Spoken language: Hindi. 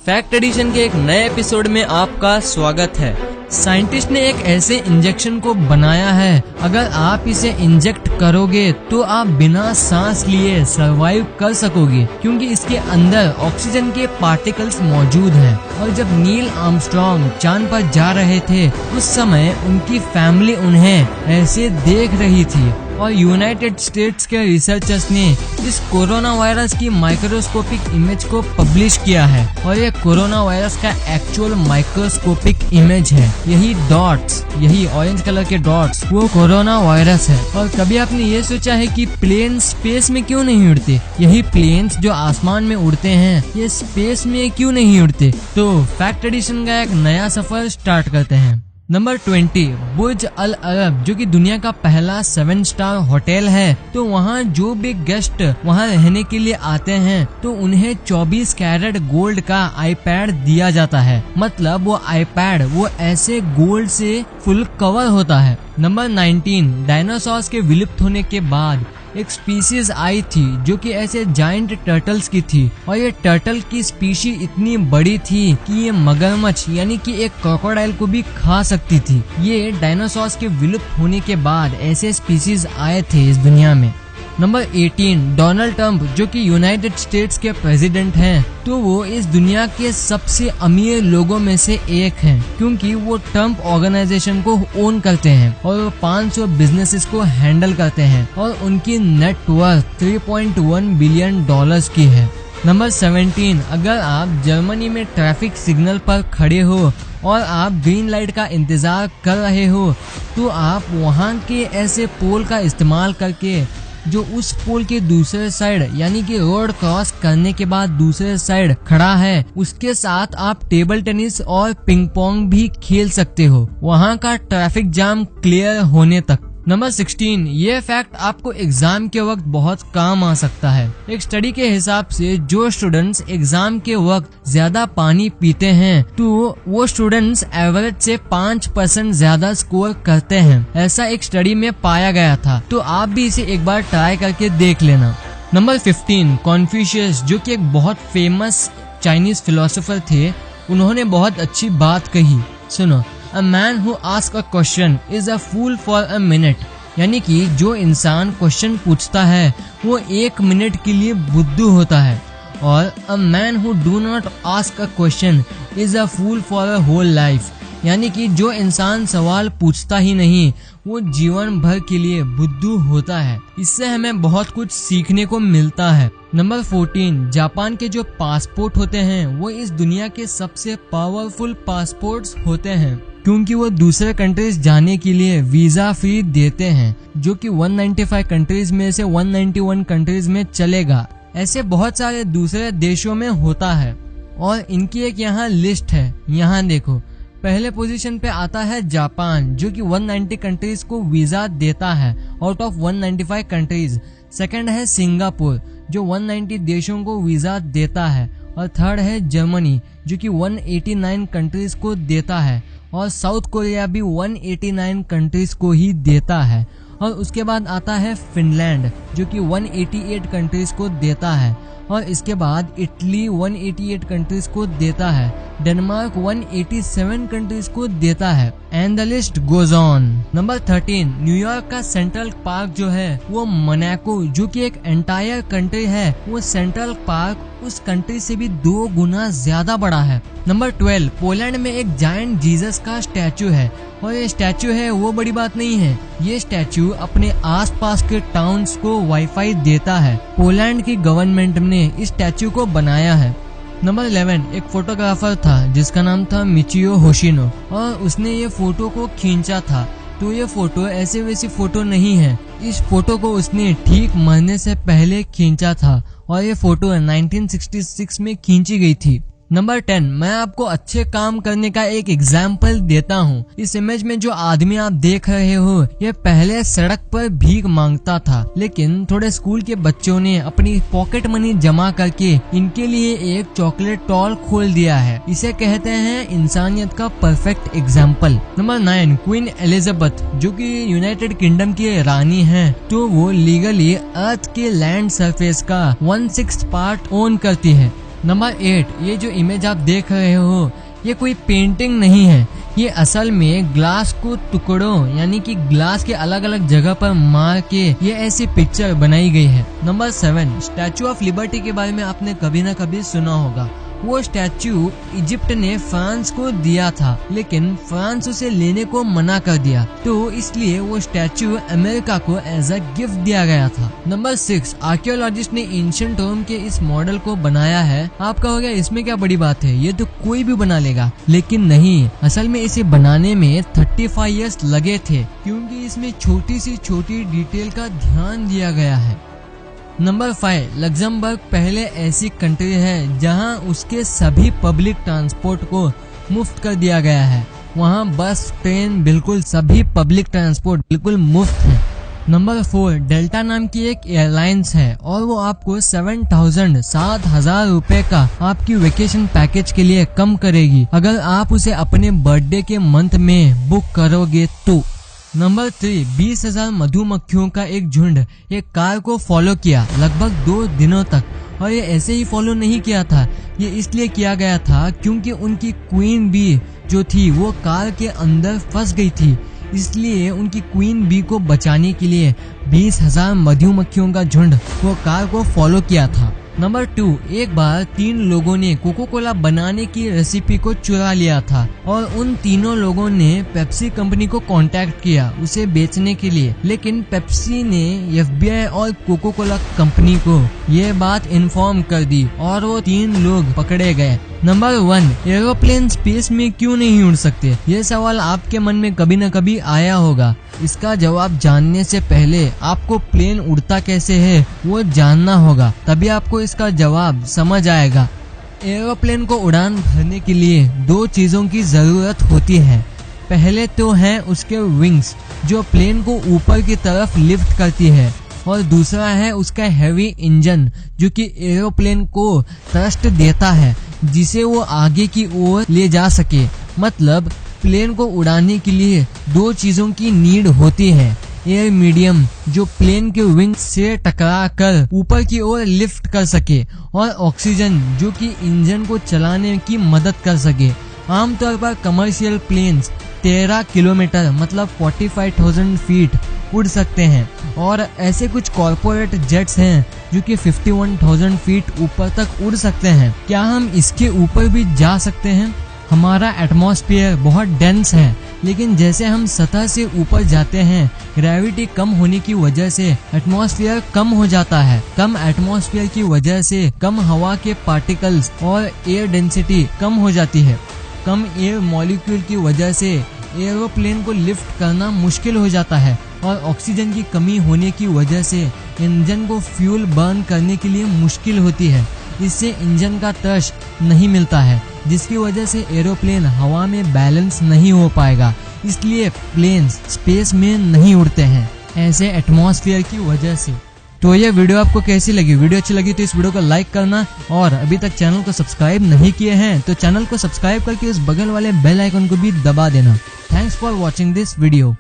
फैक्ट एडिशन के एक नए एपिसोड में आपका स्वागत है। साइंटिस्ट ने एक ऐसे इंजेक्शन को बनाया है, अगर आप इसे इंजेक्ट करोगे तो आप बिना सांस लिए सरवाइव कर सकोगे, क्योंकि इसके अंदर ऑक्सीजन के पार्टिकल्स मौजूद हैं। और जब नील आर्मस्ट्रॉन्ग चांद पर जा रहे थे, उस समय उनकी फैमिली उन्हें ऐसे देख रही थी। और यूनाइटेड स्टेट्स के रिसर्चर्स ने इस कोरोना वायरस की माइक्रोस्कोपिक इमेज को पब्लिश किया है, और ये कोरोना वायरस का एक्चुअल माइक्रोस्कोपिक इमेज है। यही डॉट्स, यही ऑरेंज कलर के डॉट्स, वो कोरोना वायरस है। और कभी आपने ये सोचा है कि प्लेन स्पेस में क्यों नहीं उड़ते? यही प्लेन्स जो आसमान में उड़ते हैं, ये स्पेस में क्यों नहीं उड़ते? तो फैक्ट एडिशन का एक नया सफर स्टार्ट करते हैं। नंबर 20, बुर्ज अल अरब, जो कि दुनिया का पहला 7 स्टार होटल है। तो वहाँ जो भी गेस्ट वहाँ रहने के लिए आते हैं, तो उन्हें 24 कैरेट गोल्ड का आईपैड दिया जाता है। मतलब वो आईपैड वो ऐसे गोल्ड से फुल कवर होता है। नंबर 19, डायनासोर्स के विलुप्त होने के बाद एक स्पीसीज आई थी जो कि ऐसे जायंट टर्टल्स की थी, और ये टर्टल की स्पीशी इतनी बड़ी थी कि ये मगरमच्छ यानी कि एक क्रोकोडाइल को भी खा सकती थी। ये डायनासोर्स के विलुप्त होने के बाद ऐसे स्पीसीज आए थे इस दुनिया में। नंबर 18, डोनाल्ड ट्रंप, जो कि यूनाइटेड स्टेट्स के प्रेसिडेंट हैं, तो वो इस दुनिया के सबसे अमीर लोगों में से एक हैं, क्योंकि वो ट्रंप ऑर्गेनाइजेशन को ओन करते हैं और वो 500 बिजनेसेस को हैंडल करते हैं, और उनकी नेट वर्थ $3.1 बिलियन की है। नंबर 17, अगर आप जर्मनी में ट्रैफिक सिग्नल पर खड़े हो और आप ग्रीन लाइट का इंतजार कर रहे हो, तो आप वहाँ के ऐसे पोल का इस्तेमाल करके जो उस पोल के दूसरे साइड यानी कि रोड क्रॉस करने के बाद दूसरे साइड खड़ा है, उसके साथ आप टेबल टेनिस और पिंग पोंग भी खेल सकते हो, वहाँ का ट्रैफिक जाम क्लियर होने तक। नंबर 16, ये फैक्ट आपको एग्जाम के वक्त बहुत काम आ सकता है। एक स्टडी के हिसाब से जो स्टूडेंट्स एग्जाम के वक्त ज्यादा पानी पीते हैं, तो वो स्टूडेंट्स एवरेज से 5% ज्यादा स्कोर करते हैं। ऐसा एक स्टडी में पाया गया था, तो आप भी इसे एक बार ट्राई करके देख लेना। नंबर 15, कॉन्फ्यूशियस, जो कि एक बहुत फेमस चाइनीज फिलोसोफर थे, उन्होंने बहुत अच्छी बात कही। सुनो, A man who asks a question is a fool for a minute, यानी कि जो इंसान क्वेश्चन पूछता है वो 1 मिनट के लिए बुद्धू होता है, और a man who do not ask a question is a fool for a whole life, यानी कि जो इंसान सवाल पूछता ही नहीं वो जीवन भर के लिए बुद्धू होता है। इससे हमें बहुत कुछ सीखने को मिलता है। नंबर 14, जापान के जो पासपोर्ट होते हैं वो इस दुनिया के सबसे पावरफुल पासपोर्ट्स होते हैं, क्योंकि वो दूसरे कंट्रीज जाने के लिए वीजा फ्री देते हैं, जो कि 195 कंट्रीज में से 191 कंट्रीज में चलेगा। ऐसे बहुत सारे दूसरे देशों में होता है, और इनकी एक यहाँ लिस्ट है। यहाँ देखो, पहले पोजीशन पे आता है जापान, जो कि 190 कंट्रीज को वीजा देता है आउट ऑफ 195 कंट्रीज। सेकंड है सिंगापुर, जो 190 देशों को वीजा देता है, और थर्ड है जर्मनी, जो कि 189 कंट्रीज को देता है, और साउथ कोरिया भी 189 कंट्रीज को ही देता है। और उसके बाद आता है फिनलैंड, जो कि 188 कंट्रीज को देता है, और इसके बाद इटली 188 कंट्रीज को देता है, डेनमार्क 187 कंट्रीज को देता है, and the list goes on. Number 13, New York का सेंट्रल पार्क जो है वो मोनाको, जो कि एक एंटायर कंट्री है, वो सेंट्रल पार्क उस कंट्री से भी 2 गुना ज्यादा बड़ा है। नंबर 12, पोलैंड में एक जायंट जीसस का स्टैचू है, और ये स्टैचू है वो बड़ी बात नहीं है, ये स्टैचू अपने आसपास के टाउन्स को वाईफाई देता है। पोलैंड की गवर्नमेंट ने इस स्टैचू को बनाया है। नंबर 11, एक फोटोग्राफर था जिसका नाम था मिचियो होशिनो, और उसने ये फोटो को खींचा था। तो ये फोटो ऐसे वैसी फोटो नहीं है, इस फोटो को उसने ठीक मरने से पहले खींचा था, और ये फोटो 1966 में खींची गई थी। नंबर 10, मैं आपको अच्छे काम करने का एक एग्जाम्पल देता हूँ। इस इमेज में जो आदमी आप देख रहे हो, ये पहले सड़क पर भीख मांगता था, लेकिन थोड़े स्कूल के बच्चों ने अपनी पॉकेट मनी जमा करके इनके लिए एक चॉकलेट टॉल खोल दिया है। इसे कहते हैं इंसानियत का perfect example. Number 9, queen Elizabeth, जो कि यूनाइटेड किंगडम की रानी है, तो वो लीगली अर्थ के लैंड सरफेस का 1/6 पार्ट ओन करती है। नंबर 8, ये जो इमेज आप देख रहे हो ये कोई पेंटिंग नहीं है, ये असल में ग्लास को टुकड़ों यानी कि ग्लास के अलग अलग जगह पर मार के ये ऐसी पिक्चर बनाई गई है। नंबर 7, स्टैचू ऑफ लिबर्टी के बारे में आपने कभी ना कभी सुना होगा। वो स्टैचू इजिप्ट ने फ्रांस को दिया था, लेकिन फ्रांस उसे लेने को मना कर दिया, तो इसलिए वो स्टैचू अमेरिका को एज अ गिफ्ट दिया गया था। नंबर 6, आर्कियोलॉजिस्ट ने एंशिएंट रोम के इस मॉडल को बनाया है। आप कहोगे इसमें क्या बड़ी बात है, ये तो कोई भी बना लेगा, लेकिन नहीं, असल में इसे बनाने में 35 इयर्स लगे थे, क्योंकि इसमें छोटी सी छोटी डिटेल का ध्यान दिया गया है। नंबर 5, लग्जमबर्ग पहले ऐसी कंट्री है जहां उसके सभी पब्लिक ट्रांसपोर्ट को मुफ्त कर दिया गया है। वहां बस, ट्रेन, बिल्कुल सभी पब्लिक ट्रांसपोर्ट बिल्कुल मुफ्त है। नंबर 4, डेल्टा नाम की एक एयरलाइंस है और वो आपको 7,000 रुपए का आपकी वेकेशन पैकेज के लिए कम करेगी अगर आप उसे अपने बर्थडे के मंथ में बुक करोगे तो। नंबर 3, 20,000 मधुमक्खियों का एक झुंड एक कार को फॉलो किया लगभग 2 दिनों तक, और ये ऐसे ही फॉलो नहीं किया था, ये इसलिए किया गया था क्योंकि उनकी क्वीन बी जो थी वो कार के अंदर फंस गई थी, इसलिए उनकी क्वीन बी को बचाने के लिए 20,000 मधुमक्खियों का झुंड वो कार को फॉलो किया था। नंबर 2, एक बार 3 लोगों ने कोको कोला बनाने की रेसिपी को चुरा लिया था और उन तीनों लोगों ने पेप्सी कंपनी को कांटेक्ट किया उसे बेचने के लिए, लेकिन पेप्सी ने FBI और कोको कोला कंपनी को ये बात इन्फॉर्म कर दी और वो 3 लोग पकड़े गए। नंबर 1, एरोप्लेन स्पेस में क्यों नहीं उड़ सकते? ये सवाल आपके मन में कभी न कभी आया होगा। इसका जवाब जानने से पहले आपको प्लेन उड़ता कैसे है वो जानना होगा, तभी आपको इसका जवाब समझ आएगा। एरोप्लेन को उड़ान भरने के लिए 2 चीजों की जरूरत होती है। पहले तो है उसके विंग्स जो प्लेन को ऊपर की तरफ लिफ्ट करती है, और दूसरा है उसका हैवी इंजन जो कि एरोप्लेन को थ्रस्ट देता है जिसे वो आगे की ओर ले जा सके। मतलब प्लेन को उड़ाने के लिए 2 चीजों की नीड होती है, एयर मीडियम जो प्लेन के विंग से टकरा कर ऊपर की ओर लिफ्ट कर सके, और ऑक्सीजन जो कि इंजन को चलाने की मदद कर सके। आमतौर पर कमर्शियल प्लेन्स 13 किलोमीटर मतलब 45,000 फीट उड़ सकते हैं, और ऐसे कुछ कॉर्पोरेट जेट्स हैं जो कि 51,000 फीट ऊपर तक उड़ सकते हैं। क्या हम इसके ऊपर भी जा सकते हैं? हमारा एटमॉस्फेयर बहुत डेंस है, लेकिन जैसे हम सतह से ऊपर जाते हैं ग्रेविटी कम होने की वजह से एटमॉस्फेयर कम हो जाता है। कम एटमॉस्फेयर की वजह से कम हवा के पार्टिकल्स और एयर डेंसिटी कम हो जाती है। कम एयर मॉलिक्यूल की वजह से एरोप्लेन को लिफ्ट करना मुश्किल हो जाता है, और ऑक्सीजन की कमी होने की वजह से इंजन को फ्यूल बर्न करने के लिए मुश्किल होती है। इससे इंजन का थ्रस्ट नहीं मिलता है, जिसकी वजह से एरोप्लेन हवा में बैलेंस नहीं हो पाएगा, इसलिए प्लेन्स स्पेस में नहीं उड़ते हैं ऐसे एटमॉस्फेयर की वजह से। तो ये वीडियो आपको कैसी लगी? वीडियो अच्छी लगी तो इस वीडियो को लाइक करना, और अभी तक चैनल को सब्सक्राइब नहीं किए हैं तो चैनल को सब्सक्राइब करके उस बगल वाले बेल आइकन को भी दबा देना। Thanks for watching this video.